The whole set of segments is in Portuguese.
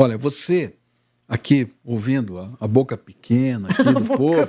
Olha, você aqui ouvindo a boca pequena aqui do povo,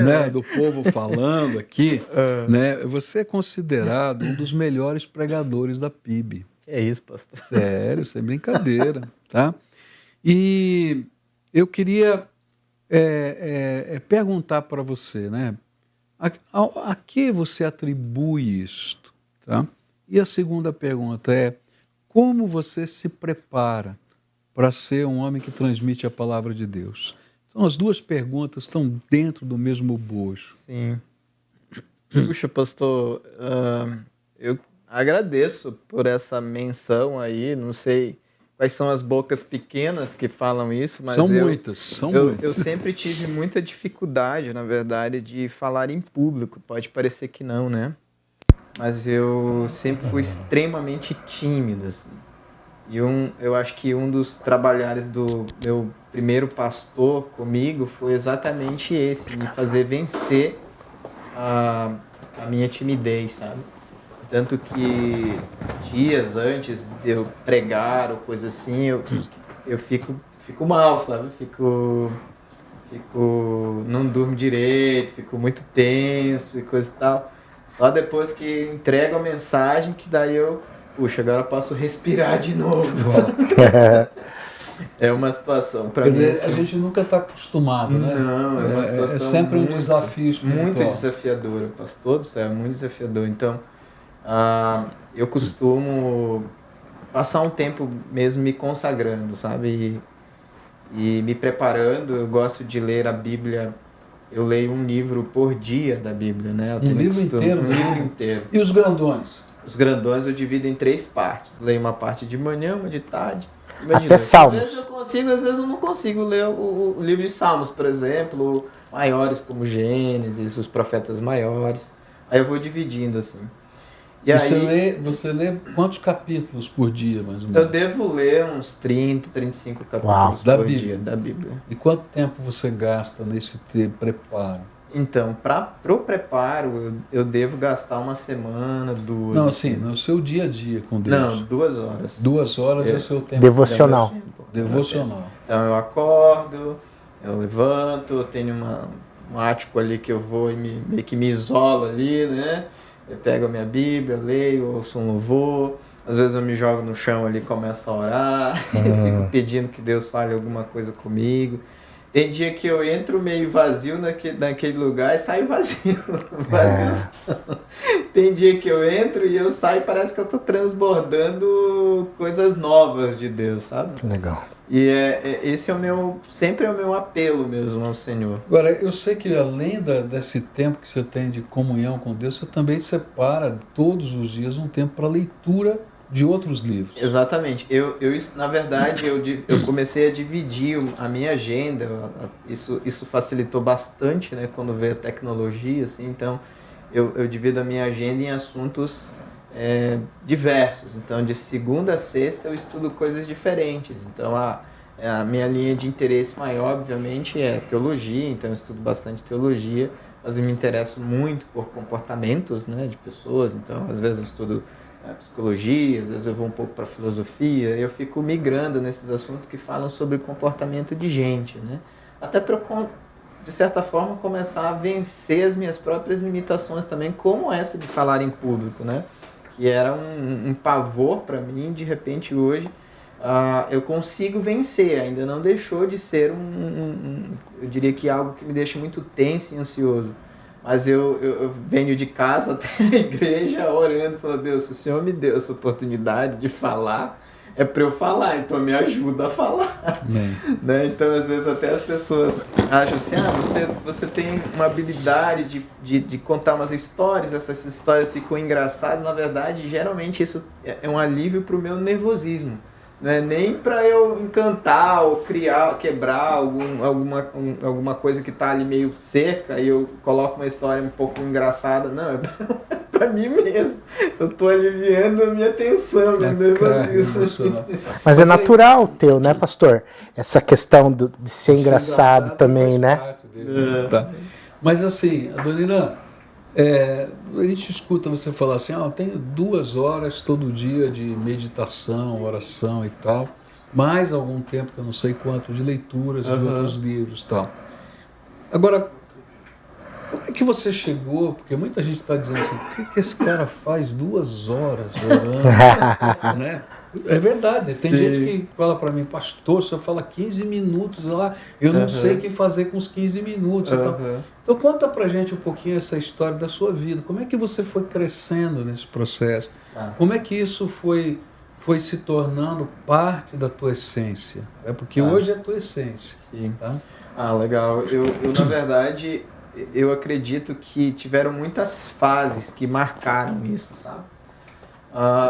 né, do povo falando aqui, né, você é considerado um dos melhores pregadores da PIB. É isso, pastor. Sério, sem brincadeira, tá? E eu queria perguntar para você, né, a que você atribui isto, tá? E a segunda pergunta é, como você se prepara para ser um homem que transmite a palavra de Deus? Então, as duas perguntas estão dentro do mesmo bojo. Sim. Puxa, pastor, eu agradeço por essa menção aí. Não sei quais são as bocas pequenas que falam isso, mas São muitas. Eu sempre tive muita dificuldade, na verdade, de falar em público. Pode parecer que não, né? Mas eu sempre fui extremamente tímido, assim. E eu acho que um dos trabalhares do meu primeiro pastor comigo foi exatamente esse, me fazer vencer a minha timidez, sabe? Tanto que dias antes de eu pregar ou coisa assim, eu fico mal, sabe? Não durmo direito, fico muito tenso e coisa e tal. Só depois que entrego a mensagem que daí puxa, agora eu posso respirar de novo. É uma situação para mim. Quer dizer, a gente nunca está acostumado, né? Não, é uma situação é sempre um desafio espiritual. Muito desafiador, pastor do céu, é muito desafiador. Então, eu costumo passar um tempo mesmo me consagrando, sabe? E me preparando. Eu gosto de ler a Bíblia. Eu leio um livro por dia da Bíblia, né? Um livro inteiro? Um livro inteiro. E os grandões? Os grandões eu divido em 3 partes. Leio uma parte de manhã, uma de tarde. Até Salmos. Às vezes eu consigo, às vezes eu não consigo ler o livro de Salmos, por exemplo, maiores como Gênesis, os profetas maiores. Aí eu vou dividindo assim. E você lê quantos capítulos por dia, mais ou menos? Eu devo ler uns 30, 35 capítulos por dia da Bíblia. E quanto tempo você gasta nesse preparo? Então, pro preparo, eu devo gastar uma semana, 2. Não, assim, no seu dia a dia com Deus. Não, 2 horas. 2 horas é o seu tempo. Devocional. Devocional. Então eu acordo, eu levanto, eu tenho um ático ali que eu vou e meio que me isolo ali, né? Eu pego a minha Bíblia, leio, ouço um louvor. Às vezes eu me jogo no chão ali e começo a orar. Eu fico pedindo que Deus fale alguma coisa comigo. Tem dia que eu entro meio vazio naquele lugar e saio vazio. Tem dia que eu entro e eu saio e parece que eu tô transbordando coisas novas de Deus, sabe? Legal. E esse sempre é o meu apelo mesmo ao Senhor. Agora, eu sei que além desse tempo que você tem de comunhão com Deus, você também separa todos os dias um tempo para leitura de outros livros. Exatamente. Na verdade, eu comecei a dividir a minha agenda. Isso facilitou bastante, né, quando veio a tecnologia, assim. Então, eu divido a minha agenda em assuntos diversos. Então, de segunda a sexta, eu estudo coisas diferentes. Então, a minha linha de interesse maior, obviamente, é teologia. Então, eu estudo bastante teologia. Mas eu me interesso muito por comportamentos, né, de pessoas. Então, às vezes eu estudo psicologia, às vezes eu vou um pouco para filosofia, eu fico migrando nesses assuntos que falam sobre comportamento de gente, né? Até para, de certa forma, começar a vencer as minhas próprias limitações também, como essa de falar em público, né? Que era um pavor para mim, de repente hoje eu consigo vencer, ainda não deixou de ser eu diria que algo que me deixa muito tenso e ansioso. Mas eu venho de casa até a igreja orando, falando, Deus, se o Senhor me deu essa oportunidade de falar, é para eu falar, então me ajuda a falar. Né? Então, às vezes, até as pessoas acham assim, você tem uma habilidade de contar umas histórias, essas histórias ficam engraçadas. Na verdade, geralmente isso é um alívio para o meu nervosismo. Não é nem para eu encantar ou quebrar alguma coisa que está ali meio seca e eu coloco uma história um pouco engraçada. Não, é para mim mesmo. Eu estou aliviando a minha tensão, meu nervosismo. Mas é natural teu, né, pastor? Essa questão de ser engraçado também, né? Tá. Mas assim, Adoniran, a gente escuta você falar assim, eu tenho 2 horas todo dia de meditação, oração e tal. mais algum tempo, que eu não sei quanto, de leituras de outros livros e tal. Agora, como é que você chegou? Porque muita gente está dizendo assim, o que esse cara faz 2 horas orando? Né? É verdade, tem Sim. gente que fala para mim, pastor, você fala 15 minutos lá, eu não sei o que fazer com os 15 minutos. E tal. Então conta pra gente um pouquinho essa história da sua vida. Como é que você foi crescendo nesse processo? Como é que isso foi se tornando parte da tua essência? É porque hoje é a tua essência. Sim. Tá? Ah, legal. Eu, na verdade, eu acredito que tiveram muitas fases que marcaram isso, sabe?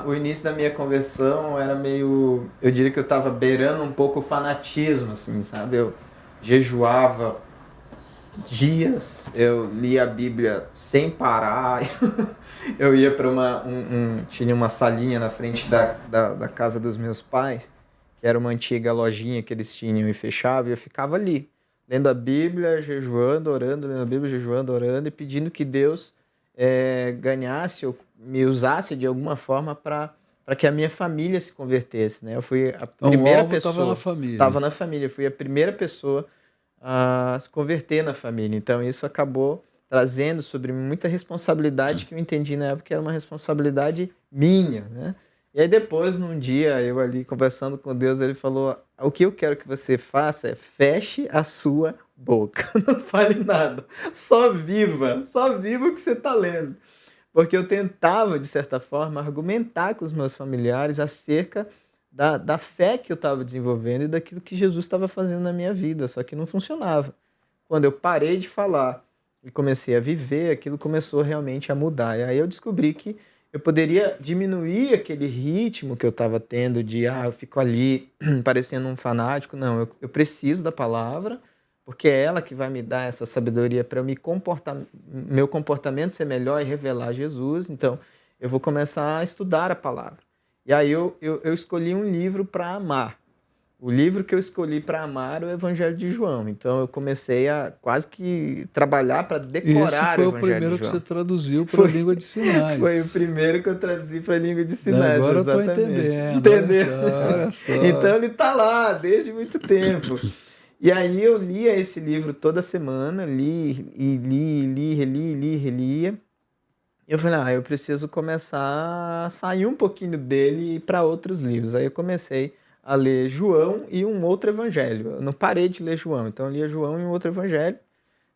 O início da minha conversão era meio... Eu diria que eu estava beirando um pouco o fanatismo, assim, sabe? Eu jejuava dias, eu lia a Bíblia sem parar. Eu ia para tinha uma salinha na frente da casa dos meus pais, que era uma antiga lojinha que eles tinham e fechava, e eu ficava ali, lendo a Bíblia, jejuando, orando, lendo a Bíblia, jejuando, orando, e pedindo que Deus ganhasse ou me usasse de alguma forma para que a minha família se convertesse, né? Eu fui a primeira pessoa... Estava na família. Estava na família, eu fui a primeira pessoa a se converter na família. Então isso acabou trazendo sobre mim muita responsabilidade que eu entendi na época que era uma responsabilidade minha, né? E aí depois, num dia, eu ali conversando com Deus, ele falou, o que eu quero que você faça é feche a sua boca, não fale nada, só viva o que você está lendo. Porque eu tentava, de certa forma, argumentar com os meus familiares acerca da fé que eu estava desenvolvendo e daquilo que Jesus estava fazendo na minha vida, só que não funcionava. Quando eu parei de falar e comecei a viver, aquilo começou realmente a mudar. E aí eu descobri que eu poderia diminuir aquele ritmo que eu estava tendo de, eu fico ali parecendo um fanático. Não, eu preciso da palavra, porque é ela que vai me dar essa sabedoria para meu comportamento ser melhor e revelar Jesus. Então, eu vou começar a estudar a palavra. E aí eu escolhi um livro para amar. O livro que eu escolhi para amar é o Evangelho de João. Então eu comecei a quase que trabalhar para decorar o Evangelho de João. Esse foi o primeiro que você traduziu para a língua de sinais. Foi o primeiro que eu traduzi para a língua de sinais. Agora exatamente. Eu estou entendendo. Entendeu? Olha só. Então ele está lá desde muito tempo. E aí eu lia esse livro toda semana, relia. E eu falei, eu preciso começar a sair um pouquinho dele e ir para outros livros. Aí eu comecei a ler João e um outro evangelho. Eu não parei de ler João, então eu lia João e um outro evangelho.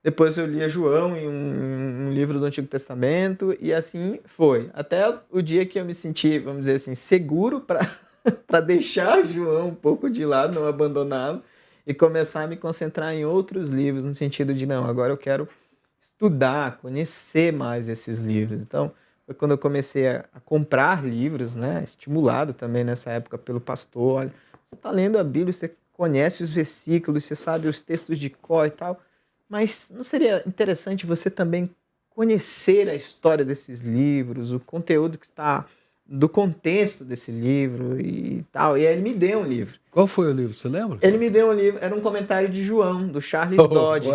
Depois eu lia João e um livro do Antigo Testamento, e assim foi. Até o dia que eu me senti, vamos dizer assim, seguro para deixar João um pouco de lado, não abandoná-lo, e começar a me concentrar em outros livros, no sentido de, não, agora eu quero estudar, conhecer mais esses livros. Então, foi quando eu comecei a comprar livros, né? Estimulado também nessa época pelo pastor. Olha, você está lendo a Bíblia, você conhece os versículos, você sabe os textos de cor e tal, mas não seria interessante você também conhecer a história desses livros, o conteúdo que está do contexto desse livro e tal? E aí ele me deu um livro. Qual foi o livro, você lembra? Ele me deu um livro, era um comentário de João, do Charles Dodge,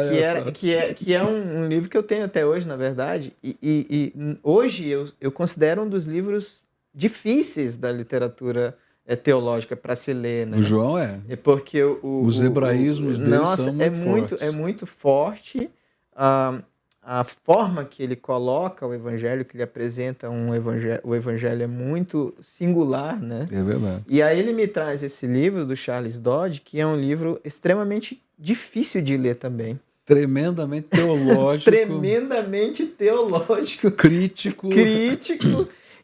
que é um livro que eu tenho até hoje, na verdade, e hoje eu considero um dos livros difíceis da literatura teológica para se ler, né? O João é. É porque os hebraísmos dele são muito fortes. É muito forte. A forma que ele coloca o evangelho, que ele apresenta o evangelho é muito singular, né? É verdade. E aí ele me traz esse livro do Charles Dodge, que é um livro extremamente difícil de ler também. Tremendamente teológico. Tremendamente teológico. Crítico.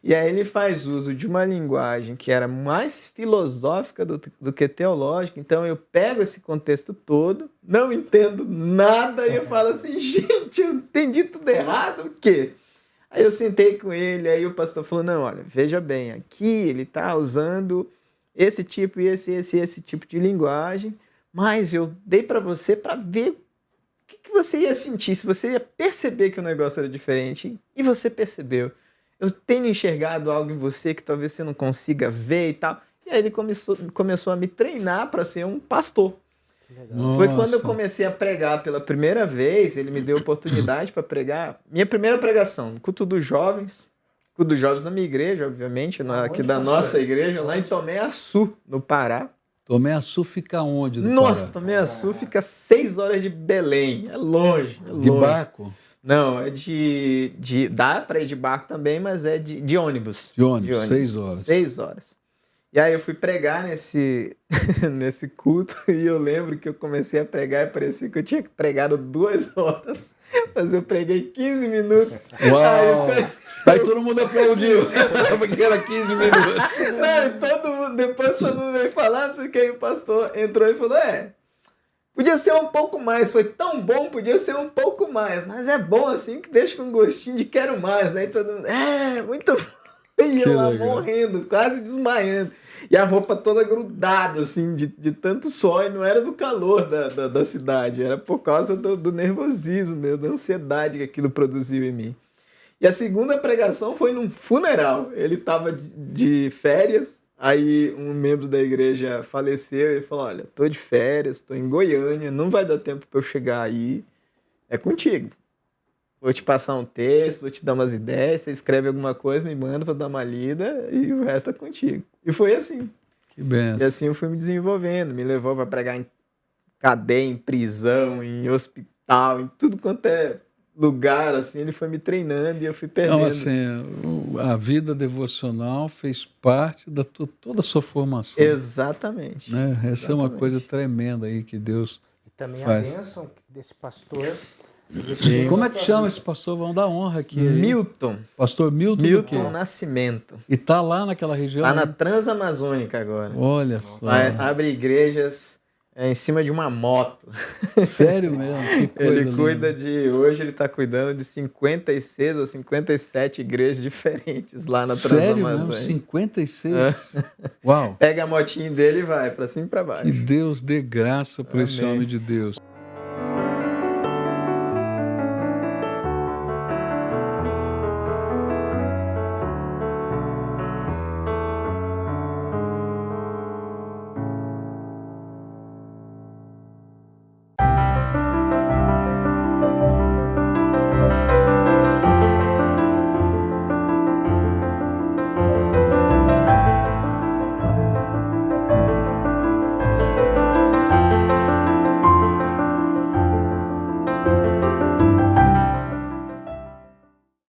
E aí ele faz uso de uma linguagem que era mais filosófica do que teológica. Então eu pego esse contexto todo, não entendo nada, e eu falo assim, gente, eu entendi tudo errado, o quê? Aí eu sentei com ele, aí o pastor falou, não, olha, veja bem, aqui ele está usando esse tipo e esse tipo de linguagem, mas eu dei para você para ver o que você ia sentir, se você ia perceber que o negócio era diferente, e você percebeu. Eu tenho enxergado algo em você que talvez você não consiga ver e tal. E aí ele começou a me treinar para ser um pastor. Foi quando eu comecei a pregar pela primeira vez, ele me deu oportunidade para pregar. Minha primeira pregação, no culto dos jovens na minha igreja, obviamente, aqui da nossa igreja, lá em Tomé Açu, no Pará. Tomé Açu fica onde do Nossa, Pará? Tomé Açu fica 6 horas de Belém. É longe, é longe. De barco? Não, é dá para ir de barco também, mas é de ônibus. De ônibus, 6 horas. 6 horas. E aí eu fui pregar nesse culto e eu lembro que eu comecei a pregar e parecia que eu tinha pregado 2 horas, mas eu preguei 15 minutos. Uau! Aí todo mundo aplaudiu, porque era 15 minutos. Não, e depois todo mundo veio falar, não sei o que, aí o pastor entrou e falou, podia ser um pouco mais, foi tão bom, podia ser um pouco mais, mas é bom assim que deixa com gostinho de quero mais, né? E todo mundo, muito bom. E eu lá morrendo, quase desmaiando. E a roupa toda grudada, assim, de tanto sol, e não era do calor da cidade, era por causa do nervosismo meu, da ansiedade que aquilo produziu em mim. E a segunda pregação foi num funeral. Ele estava de férias, aí um membro da igreja faleceu e falou, olha, tô de férias, tô em Goiânia, não vai dar tempo para eu chegar aí, é contigo. Vou te passar um texto, vou te dar umas ideias, você escreve alguma coisa, me manda para dar uma lida e o resto é contigo. E foi assim. Que benção. E assim eu fui me desenvolvendo, me levou para pregar em cadeia, em prisão, em hospital, em tudo quanto é lugar, assim, ele foi me treinando e eu fui perdendo. Então, assim, a vida devocional fez parte da toda a sua formação. Exatamente. Né? Essa é uma coisa tremenda aí que Deus E também faz. a bênção desse pastor. Como é que chama esse pastor? Vamos dar honra aqui. Milton. Pastor Milton do quê? Milton Nascimento. E tá lá naquela região? Lá na né? Transamazônica agora. Olha só. Abre igrejas em cima de uma moto. Sério mesmo? Que coisa Ele linda. cuida hoje ele está cuidando de 56 ou 57 igrejas diferentes lá na Sério mesmo? Transamazônica. 56? Uau! Pega a motinha dele e vai para cima e para baixo. Que Deus dê graça para esse Amém. homem de Deus.